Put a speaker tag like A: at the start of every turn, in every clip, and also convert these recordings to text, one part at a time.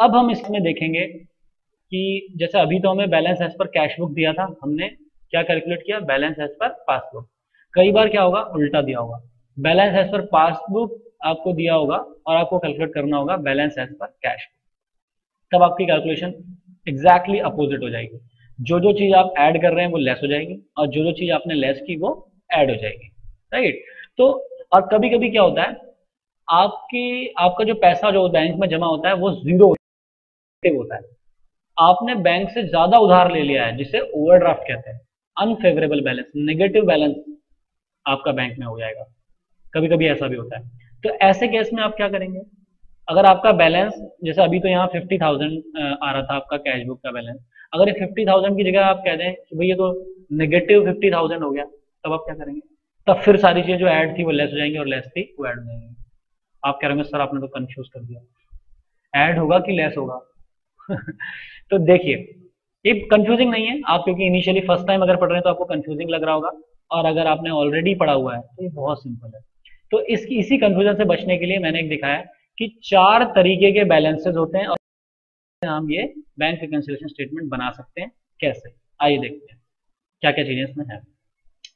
A: अब हम इसमें देखेंगे कि जैसे अभी तो हमें balance as per cash book दिया था, हमने क्या कैलकुलेट किया, बैलेंस एज पर पासबुक। कई बार क्या होगा, उल्टा दिया होगा, बैलेंस एज पर पासबुक आपको दिया होगा और आपको कैलकुलेट करना होगा balance as per cash book. तब आपकी कैलकुलेशन एग्जैक्टली अपोजिट हो जाएगी। जो जो चीज आप ऐड कर रहे हैं वो लेस हो जाएगी और जो जो चीज आपने लेस की वो ऐड हो जाएगी, राइट। तो और कभी कभी क्या होता है, आपकी आपका जो पैसा जो बैंक में जमा होता है वो जीरो होता है, आपने बैंक से ज्यादा उधार ले लिया है जिसे ओवरड्राफ्ट कहते हैं, अनफेवरेबल बैलेंस, नेगेटिव बैलेंस आपका बैंक में हो जाएगा। कभी कभी ऐसा भी होता है। तो ऐसे केस में आप क्या करेंगे, अगर आपका बैलेंस जैसे अभी तो यहाँ 50,000 आ रहा था आपका कैश बुक का बैलेंस, अगर ये 50,000 की जगह आप कह दें कि भाई ये तो नेगेटिव 50,000 हो गया, तब आप क्या करेंगे, तब फिर सारी चीजें जो ऐड थी वो लेस हो जाएंगी और लेस थी वो ऐड हो जाएंगी। आप कह रहे होंगे सर आपने तो कंफ्यूज कर दिया, ऐड होगा कि लेस होगा। तो देखिए, ये कंफ्यूजिंग नहीं है, आप क्योंकि इनिशियली फर्स्ट टाइम अगर पढ़ रहे हैं तो आपको कंफ्यूजिंग लग रहा होगा, और अगर आपने ऑलरेडी पढ़ा हुआ है तो ये बहुत सिंपल है। तो इसकी इसी कंफ्यूजन से बचने के लिए मैंने एक दिखाया कि 4 तरीके के बैलेंसेस होते हैं और हम ये बैंक रिकंसिलिएशन स्टेटमेंट बना सकते हैं कैसे। आइए देखते हैं क्या क्या चीजें इसमें है।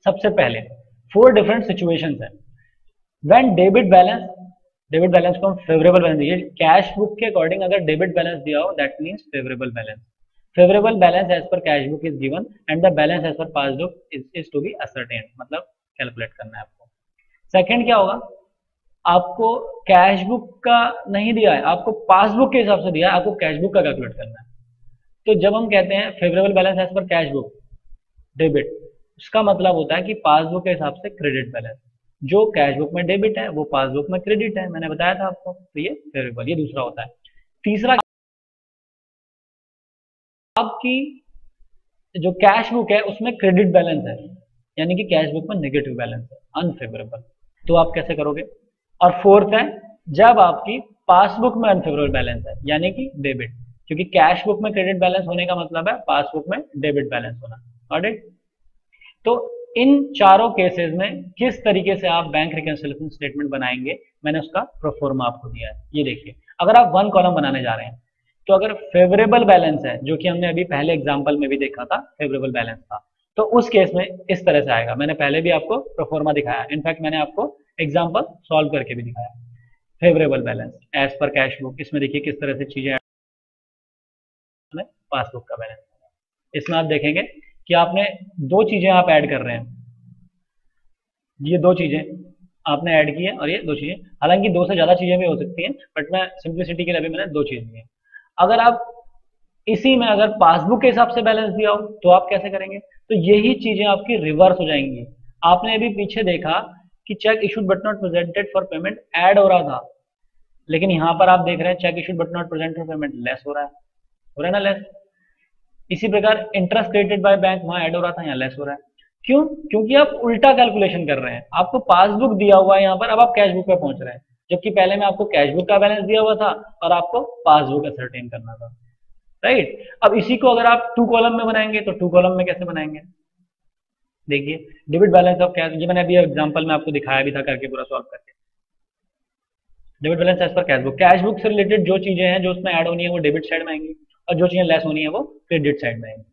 A: सबसे पहले 4 डिफरेंट सिचुएशंस है। व्हेन डेबिट बैलेंस को हम फेवरेबल बैलेंस दिए, कैश बुक के अकॉर्डिंग अगर डेबिट बैलेंस दिया हो that means favourable balance. Favourable balance as per cash book is given and the balance as per passbook is to be ascertained, मतलब calculate करना है आपको। सेकंड क्या होगा, आपको कैश बुक का नहीं दिया है, आपको पासबुक के हिसाब से दिया है, आपको कैश बुक का कैलकुलेट करना है। तो जब हम कहते हैं favourable balance as per cash book debit, उसका मतलब होता है कि पासबुक के हिसाब से क्रेडिट बैलेंस, जो कैश बुक में डेबिट है वो पासबुक में क्रेडिट है, मैंने बताया था आपको, तो ये फेवरेबल, ये दूसरा होता है। तीसरा, आपकी जो कैश बुक है उसमें क्रेडिट बैलेंस है, यानी कि कैश बुक में नेगेटिव बैलेंस है, अनफेवरेबल, तो आप कैसे करोगे। और फोर्थ है, जब आपकी पासबुक में अनफेवरेबल बैलेंस है यानी कि डेबिट, क्योंकि कैश बुक में क्रेडिट बैलेंस होने का मतलब है पासबुक में डेबिट बैलेंस होना, गॉट इट। तो इन चारों केसेस में किस तरीके से आप बैंक रिकंसिलिएशन स्टेटमेंट बनाएंगे, मैंने उसका प्रोफॉर्मा आपको दिया है। ये देखिए, अगर आप 1 कॉलम बनाने जा रहे हैं तो अगर फेवरेबल बैलेंस है, जो कि हमने अभी पहले एग्जांपल में भी देखा था फेवरेबल बैलेंस था, तो उस केस में इस तरह से आएगा। मैंने पहले भी आपको प्रोफॉर्मा दिखाया, इनफैक्ट मैंने आपको एग्जांपल सॉल्व करके भी दिखाया। Favourable balance as per cash book, इसमें देखिए किस तरह से चीजें, पासबुक का बैलेंस, इसमें आप देखेंगे कि आपने 2 चीजें आप ऐड कर रहे हैं, ये 2 चीजें आपने ऐड की है और ये 2 चीजें, हालांकि 2 से ज्यादा चीजें भी हो सकती हैं, बट मैं सिंप्लिसिटी के लिए भी मैंने 2 चीजें दी हैं। अगर आप इसी में अगर पासबुक के हिसाब से बैलेंस दिया हो तो आप कैसे करेंगे, तो यही चीजें आपकी रिवर्स हो जाएंगी। आपने अभी पीछे देखा कि check issued but not presented for payment add हो रहा था, लेकिन यहां पर आप देख रहे हैं check issued but not presented for payment less हो रहा है ना, लेस। इसी प्रकार इंटरेस्ट क्रेडिटेड बाय बैंक वहां ऐड हो रहा था, यहाँ लेस हो रहा है। क्यों, क्योंकि आप उल्टा कैलकुलेशन कर रहे हैं, आपको पासबुक दिया हुआ है यहाँ पर, अब आप कैश बुक पे पहुंच रहे हैं, जबकि पहले में आपको कैश बुक का बैलेंस दिया हुआ था और आपको पासबुक असरटेन करना था, राइट। अब इसी को अगर आप 2 कॉलम में बनाएंगे तो 2 कॉलम में कैसे बनाएंगे, देखिए डेबिट बैलेंस ऑफ कैश, ये मैंने अभी एग्जांपल में आपको दिखाया भी था करके, पूरा सॉल्व करके। Debit balance as per cash book से रिलेटेड जो चीजें हैं जो उसमें ऐड होनी है वो डेबिट साइड में आएंगी और जो चीजें लेस होनी है वो क्रेडिट साइड में आएंगी।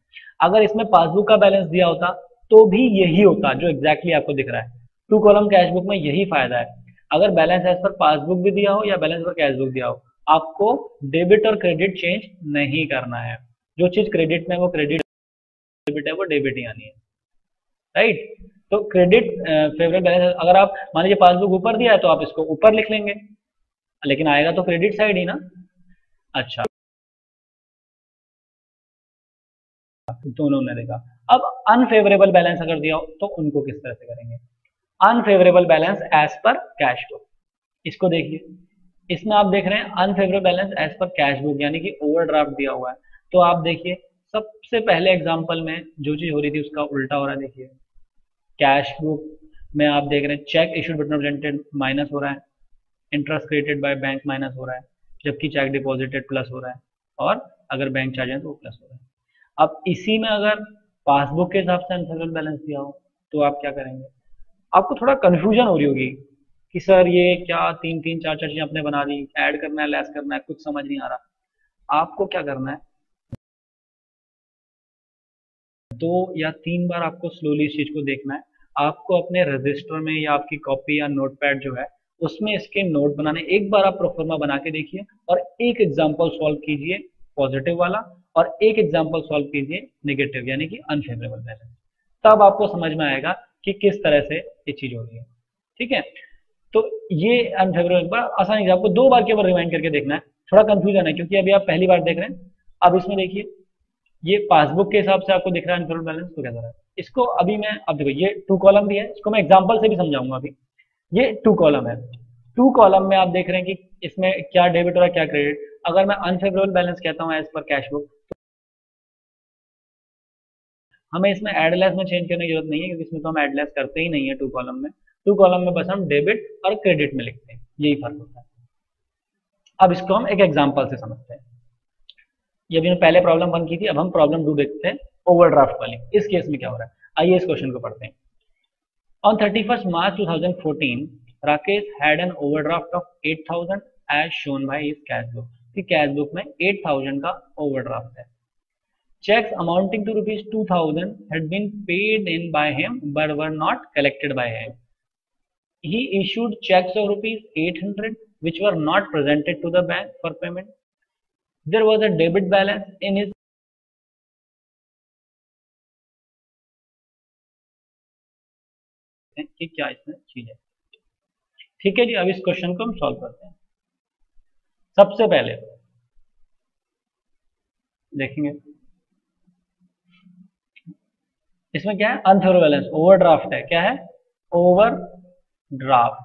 A: अगर इसमें पासबुक का बैलेंस दिया होता तो भी यही होता जो एग्जैक्टली आपको दिख रहा है। 2 कॉलम कैश बुक में यही फायदा है, अगर बैलेंस एज पर पासबुक भी दिया हो या बैलेंस पर कैश बुक दिया हो, आपको डेबिट और क्रेडिट चेंज नहीं करना है, जो चीज क्रेडिट में वो क्रेडिट, डेबिट है वो डेबिट ही आनी है, राइट। तो क्रेडिट फेवरेट बैलेंस, अगर आप मान लीजिए पासबुक ऊपर दिया है तो आप इसको ऊपर लिख लेंगे, लेकिन आएगा तो क्रेडिट साइड ही ना। अच्छा, दोनों ने देखा। अब अनफेवरेबल बैलेंस अगर दिया हो तो उनको किस तरह से करेंगे, unfavourable balance as per cash book, इसको देखिए, इसमें आप देख रहे हैं unfavourable balance as per cash book यानी कि ओवरड्राफ्ट दिया हुआ है। तो आप देखिए सबसे पहले एग्जांपल में जो चीज हो रही थी उसका उल्टा हो रहा है, देखिए कैश बुक में आप देख रहे हैं check issued but not presented minus हो रहा है, interest credited by bank minus हो रहा है, जबकि चेक डिपॉजिटेड प्लस हो रहा है, और अगर बैंक चार्ज है तो वो प्लस हो रहा है। अब इसी में अगर पासबुक के हिसाब से अनफेवरेबल बैलेंस दिया हो तो आप क्या करेंगे, आपको थोड़ा कंफ्यूजन हो रही होगी कि सर ये क्या 3-3 4-4 चीजें आपने बना दी, ऐड करना है लेस करना है, कुछ समझ नहीं आ रहा। आपको क्या करना है, 2 या 3 बार आपको स्लोली इस चीज को देखना है। आपको अपने रजिस्टर में या आपकी कॉपी या नोटपैड जो है उसमें इसके नोट बनाने, एक बार आप प्रोफॉर्मा बना के देखिए और एक एग्जांपल सॉल्व कीजिए पॉजिटिव वाला और एक एग्जांपल सॉल्व कीजिए नेगेटिव यानी कि अनफेवरेबल बैलेंस। तब आपको समझ में आएगा कि किस तरह से ये चीज हो रही है। ठीक है, तो ये अनफेवरेबल पर आसानी से आपको 2 बार केवल रिमाइंड करके देखना है। थोड़ा कंफ्यूजन है क्योंकि अभी आप पहली बार देख रहे हैं। अब इसमें देखिए ये पासबुक के हिसाब से आपको दिख रहा है अनफेवरेबल बैलेंस, तो कैसा है इसको अभी मैं, अब देखो ये 2 कॉलम भी है, इसको मैं एग्जांपल से भी समझाऊंगा। अभी ये 2 कॉलम है, 2 कॉलम में आप देख रहे हैं कि इसमें क्या डेबिट और क्या क्रेडिट। अगर मैं अनफेवरेबल बैलेंस कहता हूँ एज पर कैश बुक, हमें इसमें एड लेस में चेंज करने की जरूरत नहीं है क्योंकि इसमें तो हम एड लेस करते ही नहीं है 2 कॉलम में। 2 कॉलम में बस हम डेबिट और क्रेडिट में लिखते हैं, यही फर्क होता है। अब इसको हम एक एग्जांपल से समझते हैं। ये भी पहले प्रॉब्लम 1 की थी, अब हम प्रॉब्लम 2 देखते हैं ओवरड्राफ्ट वाली। इस केस में क्या हो रहा है, आइए इस क्वेश्चन को पढ़ते हैं। On 31st March 2014 Rakesh had an overdraft of 8000 as shown by his cash book. कि कैश बुक में 8000 का ओवरड्राफ्ट है। Checks amounting to rupees 2000 had been paid in by him but were not collected by him. He issued checks of rupees 800 which were not presented to the bank for payment. There was a debit balance in his कि क्या इसमें चीज है। ठीक है जी, अब इस question को हम सॉल्व करते हैं। सबसे पहले देखेंगे इसमें क्या है, अनफेवरेबल बैलेंस ओवरड्राफ्ट है। क्या है, ओवरड्राफ्ट।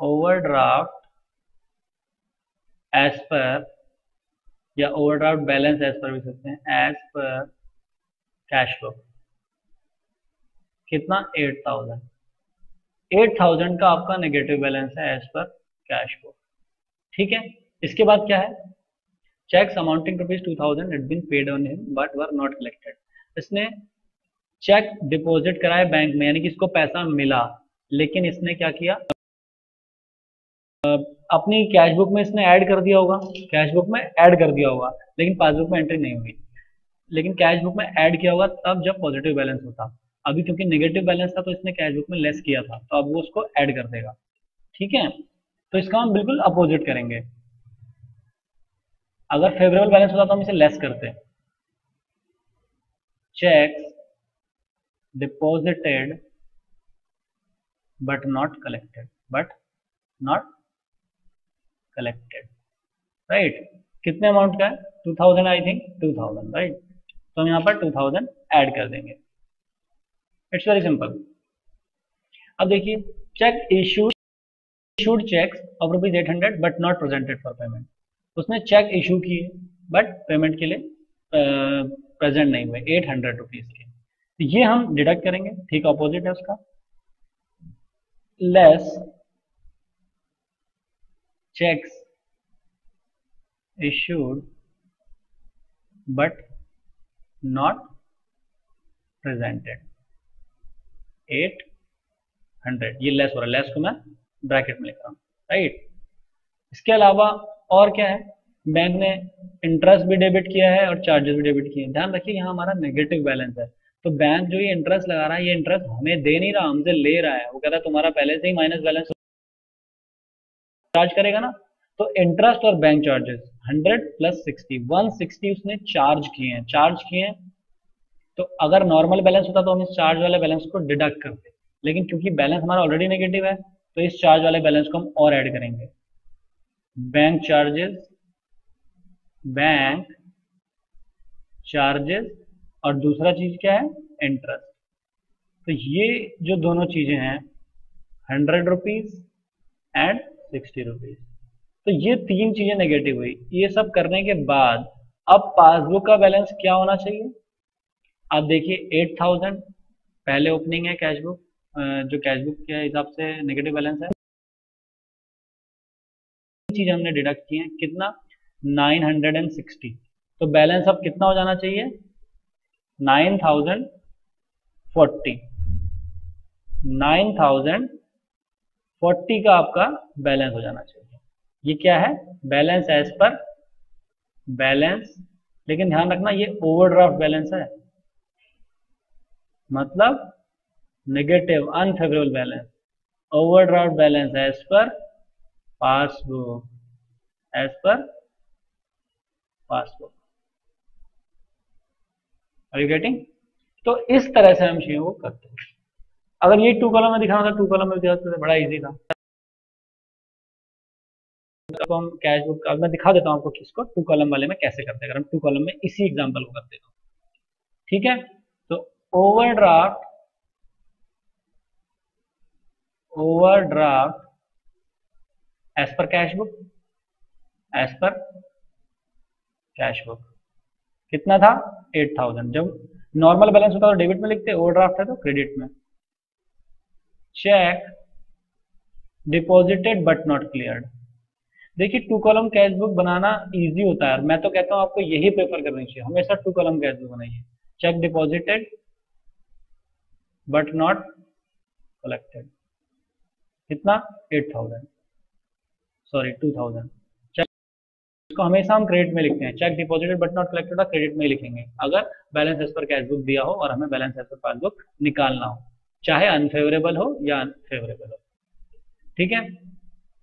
A: ओवरड्राफ्ट एज पर या ओवरड्राफ्ट बैलेंस एज पर भी सकते हैं, एज पर कैश बुक कितना 8000। 8000 का आपका नेगेटिव बैलेंस है एज पर कैश बुक। ठीक है, इसके बाद क्या है, cheques amounting to rupees 2000 had been paid on him but were not collected। इसने चेक डिपॉजिट कराया बैंक में यानी कि इसको पैसा मिला, लेकिन इसने क्या किया, अपनी कैश बुक में इसने ऐड कर दिया होगा, कैश बुक में ऐड कर दिया होगा लेकिन पासबुक में एंट्री नहीं हुई। लेकिन कैश बुक में ऐड किया होगा तब जब पॉजिटिव बैलेंस होता। अभी क्योंकि नेगेटिव बैलेंस था तो इसने कैश बुक में लेस किया था, तो अब वो उसको ऐड कर देगा। ठीक है, तो इसका हम बिल्कुल अपोजिट करेंगे। अगर फेवरेबल बैलेंस होता तो हम इसे लेस करते। Checks deposited but not collected, right. कितने अमाउंट का है, 2000 आई थिंक 2000, राइट। तो हम यहाँ पर 2000 ऐड कर देंगे। It's very simple. अब देखिए, cheque issued cheques of rupees 800 but not presented for payment. उसने चेक इशू किए बट पेमेंट के लिए प्रेजेंट नहीं हुए 800 रुपीज के। तो ये हम डिडक्ट करेंगे, ठीक ऑपोजिट है उसका। Less checks issued but not presented 800। ये लेस हो रहा है, लेस को मैं ब्रैकेट में लिख रहा हूँ, राइट। इसके अलावा और क्या है, बैंक ने इंटरेस्ट भी डेबिट किया है और चार्जेस भी डेबिट किए हैं। ध्यान रखिए यहाँ हमारा नेगेटिव बैलेंस है, तो बैंक जो ये इंटरेस्ट लगा रहा है, ये इंटरेस्ट हमें दे नहीं रहा, हमसे ले रहा है। वो कह रहा है तुम्हारा पहले से ही माइनस बैलेंस चार्ज करेगा ना। तो इंटरेस्ट और बैंक चार्जेस 100 प्लस 60, 160 उसने चार्ज किए हैं। तो अगर नॉर्मल बैलेंस होता तो हम इस चार्ज वाले बैलेंस को डिडक्ट करते, लेकिन क्योंकि बैलेंस हमारा ऑलरेडी नेगेटिव है तो इस चार्ज वाले बैलेंस को हम और ऐड करेंगे। बैंक चार्जेस और दूसरा चीज क्या है, इंटरेस्ट। तो ये जो दोनों चीजें हैं 100 रुपीज एंड 60 रुपीज, तो ये 3 चीजें नेगेटिव हुई। ये सब करने के बाद अब पासबुक का बैलेंस क्या होना चाहिए। आप देखिए 8000 पहले ओपनिंग है कैश बुक, जो कैश बुक के हिसाब से नेगेटिव बैलेंस है। चीज हमने डिडक्ट की है, कितना 960। तो बैलेंस अब कितना हो जाना चाहिए, 9040। 9040 का आपका बैलेंस हो जाना चाहिए। ये क्या है, बैलेंस एज पर बैलेंस, लेकिन ध्यान रखना ये ओवरड्राफ्ट बैलेंस है, मतलब negative unfavourable balance. Overdraft balance as per passbook, as per passbook. Are you getting? तो इस तरह से हम चीजों को करते हैं। अगर ये 2 कॉलम में दिखाना था, 2 कॉलम में दिखाते तो बड़ा इजी था। तो हम कैश बुक, अब मैं दिखा देता हूँ आपको किसको 2 कॉलम वाले में कैसे करते हैं, अगर हम 2 कॉलम में इसी एग्जांपल को करते तो। ठीक है, तो overdraft, overdraft as per cash book, as per cash book कितना था 8000। जब नॉर्मल बैलेंस होता है तो डेबिट में लिखते हैं, ओवरड्राफ्ट है तो क्रेडिट में। Check deposited but not cleared. देखिए 2 कॉलम कैश बुक बनाना इजी होता है, मैं तो कहता हूं आपको यही प्रेफर करनी चाहिए, हमेशा 2 कॉलम कैश बुक बनाइए। Check deposited but not collected, कितना 8000, सॉरी 2000। इसको हमेशा हम क्रेडिट में लिखते हैं, cheque deposited but not collected credit में ही लिखेंगे अगर balance as per cash book दिया हो और हमें बैलेंस एज पर पासबुक निकालना हो, चाहे अनफेवरेबल हो या फेवरेबल हो। ठीक है,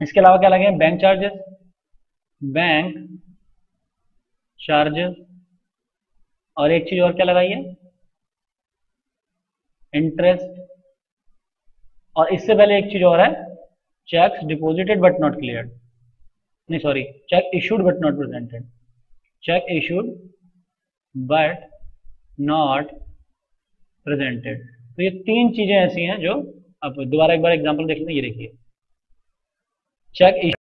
A: इसके अलावा क्या लगे? बैंक चार्जेस, बैंक चार्जेस, और एक चीज और क्या लगाइए? इंटरेस्ट। और इससे पहले एक चीज और है, cheques deposited but not cleared, नहीं sorry, cheque issued but not presented, cheque issued but not presented. तो ये 3 चीजें ऐसी हैं जो, अब दोबारा एक बार एग्जांपल देख लें, ये देखिए, चेक इशू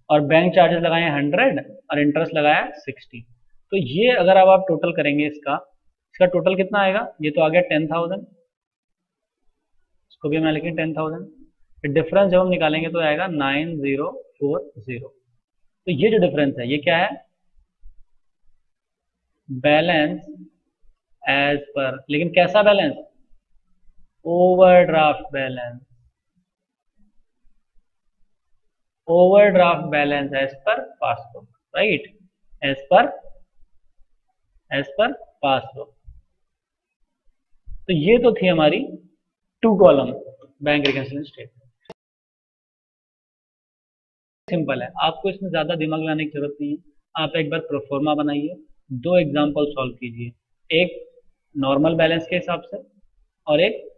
A: और बैंक चार्जेस लगाए 100 और इंटरेस्ट लगाया 60। तो ये अगर अब आप टोटल करेंगे इसका टोटल कितना आएगा? ये तो आ गया 10,000, इसको भी मैं लिखें 10,000, फिर डिफरेंस जब हम निकालेंगे तो आएगा 9040। तो ये जो डिफरेंस है ये क्या है? बैलेंस एज पर, लेकिन कैसा बैलेंस? Overdraft balance, overdraft balance as per passbook, right, as per passbook. तो ये तो थी हमारी 2 column bank reconciliation statement. Simple है, आपको इसमें ज्यादा दिमाग लगाने की जरूरत नहीं है। आप एक बार प्रोफॉर्मा बनाइए, 2 एग्जाम्पल सॉल्व कीजिए, एक नॉर्मल बैलेंस के हिसाब से और एक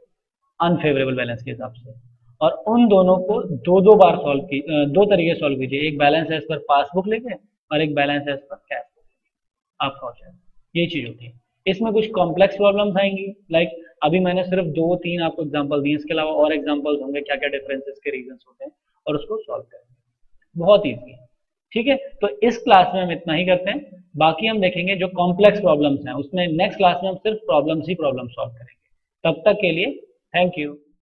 A: अनफेवरेबल बैलेंस के हिसाब से, और उन दोनों को 2 बार सॉल्व की, 2 तरीके सॉल्व कीजिए, एक बैलेंस एज पर पासबुक लेके और एक balance as per cash book, आपका हो जाएगा। ये चीज होती है। इसमें कुछ कॉम्प्लेक्स प्रॉब्लम्स आएंगी, लाइक अभी मैंने सिर्फ 2-3 आपको एग्जांपल दिए, इसके अलावा और एग्जांपल्स होंगे क्या क्या डिफरेंसेस के रीजंस होते हैं, और उसको सॉल्व करेंगे, बहुत ईजी है। ठीक है, तो इस क्लास में हम इतना ही करते हैं, बाकी हम देखेंगे जो कॉम्प्लेक्स प्रॉब्लम्स हैं उसमें नेक्स्ट क्लास में हम सिर्फ प्रॉब्लम्स ही प्रॉब्लम सॉल्व करेंगे। तब तक के लिए थैंक यू।